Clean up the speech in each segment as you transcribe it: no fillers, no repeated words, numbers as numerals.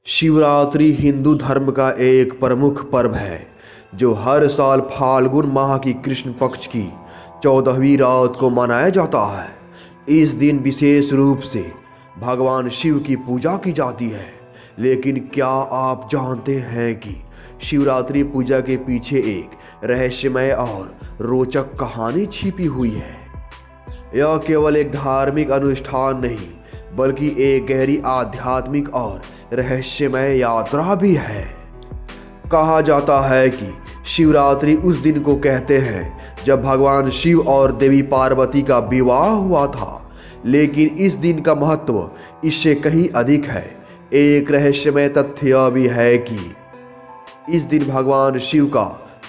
शिवरात्रि हिंदू धर्म का एक प्रमुख पर्व है जो हर साल फाल्गुन माह की कृष्ण पक्ष की 14वीं रात को मनाया जाता है। इस दिन विशेष रूप से भगवान शिव की पूजा की जाती है। लेकिन क्या आप जानते हैं कि शिवरात्रि पूजा के पीछे एक रहस्यमय और रोचक कहानी छिपी हुई है। यह केवल एक धार्मिक अनुष्ठान नहीं बल्कि एक गहरी आध्यात्मिक और रहस्यमय यात्रा भी है। कहा जाता है कि शिवरात्रि उस दिन को कहते हैं जब भगवान शिव और देवी पार्वती का विवाह हुआ था। लेकिन इस दिन का महत्व इससे कहीं अधिक है। एक रहस्यमय तथ्य यह भी है कि इस दिन भगवान शिव का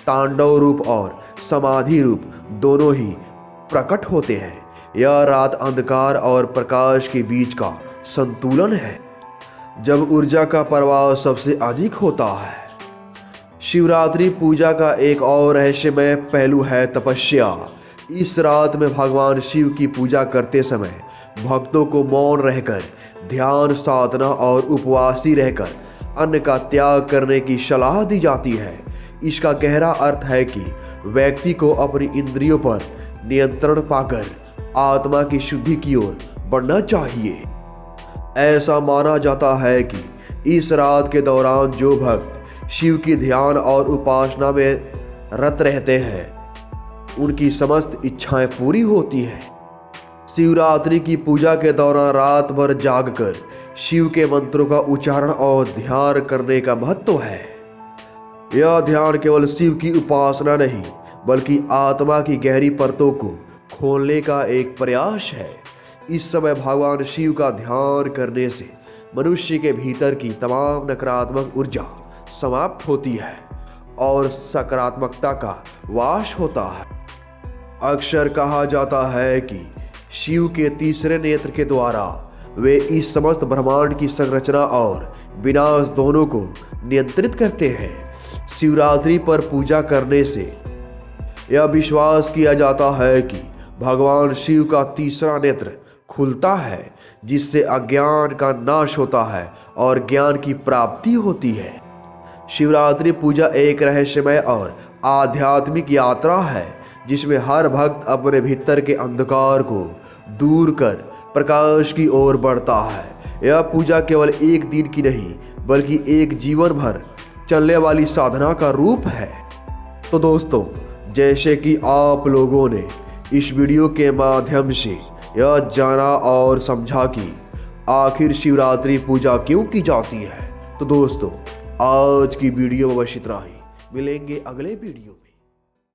तांडव रूप और समाधि रूप दोनों ही प्रकट होते हैं। यह रात अंधकार और प्रकाश के बीच का संतुलन है, जब ऊर्जा का प्रवाह सबसे अधिक होता है। शिवरात्रि पूजा का एक और रहस्यमय पहलू है तपस्या। इस रात में भगवान शिव की पूजा करते समय भक्तों को मौन रहकर, ध्यान साधना और उपवासी रहकर अन्न का त्याग करने की सलाह दी जाती है। इसका गहरा अर्थ है कि व्यक्ति को अपनी इंद्रियों पर नियंत्रण पाकर आत्मा की शुद्धि की ओर बढ़ना चाहिए। ऐसा माना जाता है कि इस रात के दौरान जो भक्त शिव की ध्यान और उपासना में रत रहते हैं उनकी समस्त इच्छाएं पूरी होती हैं। शिवरात्रि की पूजा के दौरान रात भर जागकर शिव के मंत्रों का उच्चारण और ध्यान करने का महत्व है। यह ध्यान केवल शिव की उपासना नहीं बल्कि आत्मा की गहरी परतों को खोलने का एक प्रयास है। इस समय भगवान शिव का ध्यान करने से मनुष्य के भीतर की तमाम नकारात्मक ऊर्जा समाप्त होती है और सकारात्मकता का वास होता है। अक्सर कहा जाता है कि शिव के तीसरे नेत्र के द्वारा वे इस समस्त ब्रह्मांड की संरचना और विनाश दोनों को नियंत्रित करते हैं। शिवरात्रि पर पूजा करने से यह विश्वास किया जाता है कि भगवान शिव का तीसरा नेत्र खुलता है, जिससे अज्ञान का नाश होता है और ज्ञान की प्राप्ति होती है। शिवरात्रि पूजा एक रहस्यमय और आध्यात्मिक यात्रा है जिसमें हर भक्त अपने भीतर के अंधकार को दूर कर प्रकाश की ओर बढ़ता है। यह पूजा केवल एक दिन की नहीं बल्कि एक जीवन भर चलने वाली साधना का रूप है। तो दोस्तों, जैसे कि आप लोगों ने इस वीडियो के माध्यम से यह जाना और समझा कि आखिर शिवरात्रि पूजा क्यों की जाती है, तो दोस्तों आज की वीडियो में बस इतना ही। मिलेंगे अगले वीडियो में।